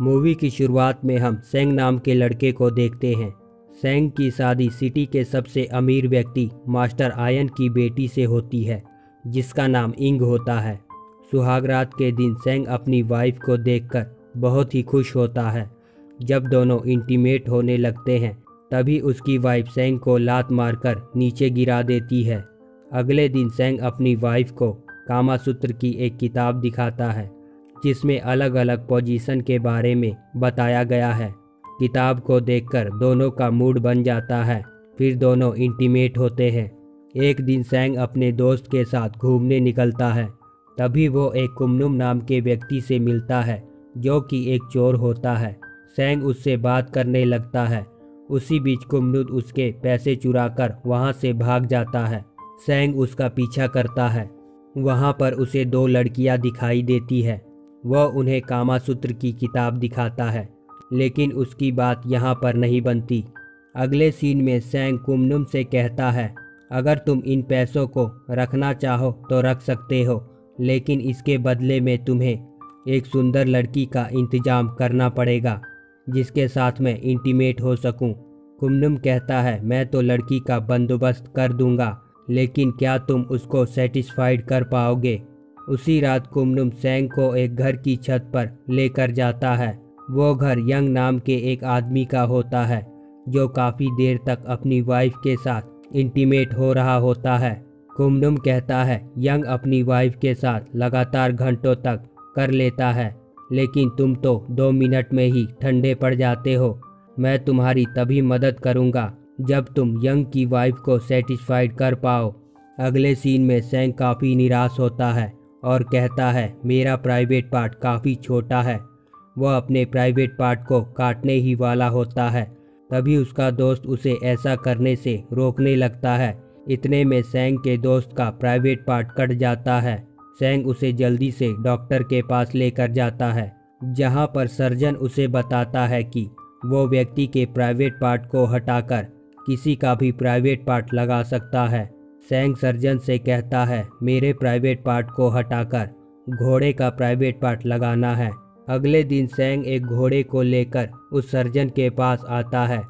Movie की शुरुआत में हम सेंग नाम के लड़के को देखते हैं। सेंग की शादी सिटी के सबसे अमीर व्यक्ति मास्टर आयन की बेटी से होती है, जिसका नाम इंग होता है। सुहागरात के दिन सेंग अपनी वाइफ को देखकर बहुत ही खुश होता है। जब दोनों इंटीमेट होने लगते हैं, तभी उसकी वाइफ सेंग को लात मारकर नीचे गिरा देती है। अगले दिन सेंग अपनी वाइफ को कामासूत्र की एक किताब दिखाता है, जिसमें अलग अलग पोजीशन के बारे में बताया गया है। किताब को देखकर दोनों का मूड बन जाता है। फिर दोनों इंटीमेट होते हैं। एक दिन सेंग अपने दोस्त के साथ घूमने निकलता है। तभी वो एक कुमनुम नाम के व्यक्ति से मिलता है, जो कि एक चोर होता है। सेंग उससे बात करने लगता है। उसी बीच कुमनुद उसके पैसे चुराकर वहाँ से भाग जाता है। सेंग उसका पीछा करता है। वहाँ पर उसे दो लड़कियाँ दिखाई देती है। वह उन्हें कामासूत्र की किताब दिखाता है, लेकिन उसकी बात यहाँ पर नहीं बनती। अगले सीन में सेंग कुमनुम से कहता है, अगर तुम इन पैसों को रखना चाहो तो रख सकते हो, लेकिन इसके बदले में तुम्हें एक सुंदर लड़की का इंतजाम करना पड़ेगा, जिसके साथ मैं इंटीमेट हो सकूं। कुमनुम कहता है, मैं तो लड़की का बंदोबस्त कर दूंगा, लेकिन क्या तुम उसको सेटिस्फाइड कर पाओगे। उसी रात कुमनुम सेंग को एक घर की छत पर लेकर जाता है। वो घर यंग नाम के एक आदमी का होता है, जो काफ़ी देर तक अपनी वाइफ के साथ इंटीमेट हो रहा होता है। कुमनुम कहता है, यंग अपनी वाइफ के साथ लगातार घंटों तक कर लेता है, लेकिन तुम तो 2 मिनट में ही ठंडे पड़ जाते हो। मैं तुम्हारी तभी मदद करूंगा जब तुम यंग की वाइफ को सेटिस्फाइड कर पाओ। अगले सीन में सेंग काफ़ी निराश होता है और कहता है, मेरा प्राइवेट पार्ट काफ़ी छोटा है। वह अपने प्राइवेट पार्ट को काटने ही वाला होता है। तभी उसका दोस्त उसे ऐसा करने से रोकने लगता है। इतने में सेंग के दोस्त का प्राइवेट पार्ट कट जाता है। सेंग उसे जल्दी से डॉक्टर के पास लेकर जाता है, जहां पर सर्जन उसे बताता है कि वो व्यक्ति के प्राइवेट पार्ट को हटाकर किसी का भी प्राइवेट पार्ट लगा सकता है। सेंग सर्जन से कहता है, मेरे प्राइवेट पार्ट को हटाकर घोड़े का प्राइवेट पार्ट लगाना है। अगले दिन सेंग एक घोड़े को लेकर उस सर्जन के पास आता है।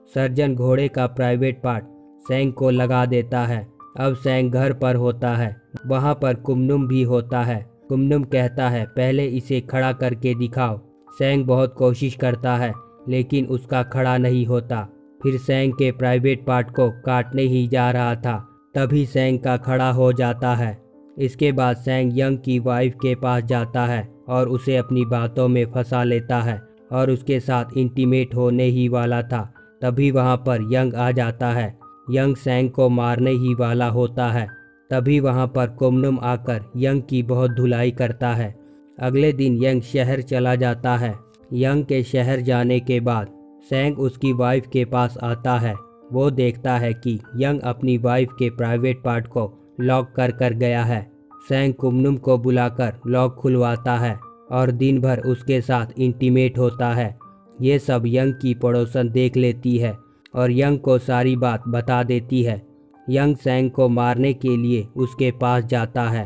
सर्जन घोड़े का प्राइवेट पार्ट सेंग को लगा देता है। अब सेंग घर पर होता है। वहाँ पर कुमनुम भी होता है। कुमनुम कहता है, पहले इसे खड़ा करके दिखाओ। सेंग बहुत कोशिश करता है, लेकिन उसका खड़ा नहीं होता। फिर सेंग के प्राइवेट पार्ट को काटने ही जा रहा था, तभी सेंग का खड़ा हो जाता है। इसके बाद सेंग यंग की वाइफ के पास जाता है और उसे अपनी बातों में फंसा लेता है और उसके साथ इंटीमेट होने ही वाला था। तभी वहाँ पर यंग आ जाता है। यंग सेंग को मारने ही वाला होता है। तभी वहाँ पर कुमनुम आकर यंग की बहुत धुलाई करता है। अगले दिन यंग शहर चला जाता है। यंग के शहर जाने के बाद सेंग उसकी वाइफ के पास आता है। वो देखता है कि यंग अपनी वाइफ के प्राइवेट पार्ट को लॉक कर गया है। सेंग कुमनुम को बुलाकर लॉक खुलवाता है और दिन भर उसके साथ इंटीमेट होता है। ये सब यंग की पड़ोसन देख लेती है और यंग को सारी बात बता देती है। यंग सेंग को मारने के लिए उसके पास जाता है।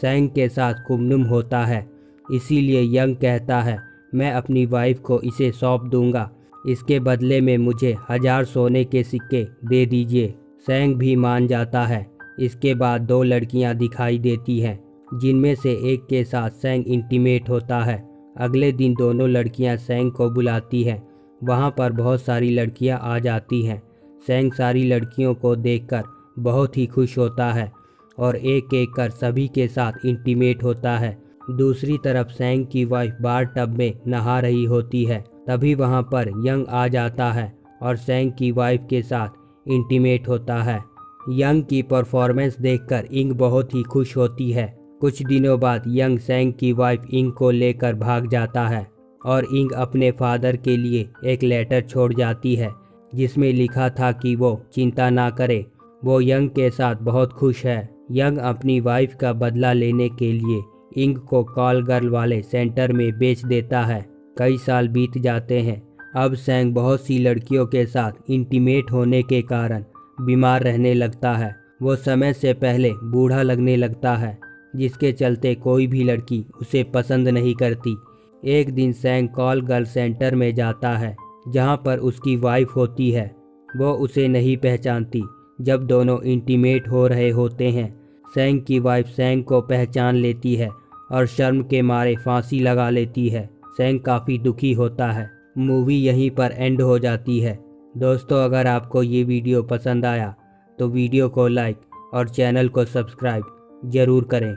सेंग के साथ कुमनुम होता है, इसीलिए यंग कहता है, मैं अपनी वाइफ को इसे सौंप दूंगा, इसके बदले में मुझे 1000 सोने के सिक्के दे दीजिए। सेंग भी मान जाता है। इसके बाद 2 लड़कियां दिखाई देती हैं, जिनमें से एक के साथ सेंग इंटीमेट होता है। अगले दिन दोनों लड़कियां सेंग को बुलाती हैं। वहां पर बहुत सारी लड़कियां आ जाती हैं। सेंग सारी लड़कियों को देखकर बहुत ही खुश होता है और एक एक कर सभी के साथ इंटीमेट होता है। दूसरी तरफ सेंग की वाइफ बार टब में नहा रही होती है। तभी वहां पर यंग आ जाता है और सेंग की वाइफ के साथ इंटीमेट होता है। यंग की परफॉर्मेंस देखकर इंग बहुत ही खुश होती है। कुछ दिनों बाद यंग सेंग की वाइफ इंग को लेकर भाग जाता है और इंग अपने फादर के लिए एक लेटर छोड़ जाती है, जिसमें लिखा था कि वो चिंता ना करे, वो यंग के साथ बहुत खुश है। यंग अपनी वाइफ का बदला लेने के लिए इंग को कॉल गर्ल वाले सेंटर में बेच देता है। कई साल बीत जाते हैं। अब सेंग बहुत सी लड़कियों के साथ इंटीमेट होने के कारण बीमार रहने लगता है। वो समय से पहले बूढ़ा लगने लगता है, जिसके चलते कोई भी लड़की उसे पसंद नहीं करती। एक दिन सैंग कॉल गर्ल सेंटर में जाता है जहां पर उसकी वाइफ होती है। वो उसे नहीं पहचानती। जब दोनों इंटीमेट हो रहे होते हैं, सैंग की वाइफ सैंग को पहचान लेती है और शर्म के मारे फांसी लगा लेती है। सैंग काफ़ी दुखी होता है। मूवी यहीं पर एंड हो जाती है। दोस्तों, अगर आपको ये वीडियो पसंद आया तो वीडियो को लाइक और चैनल को सब्सक्राइब ज़रूर करें।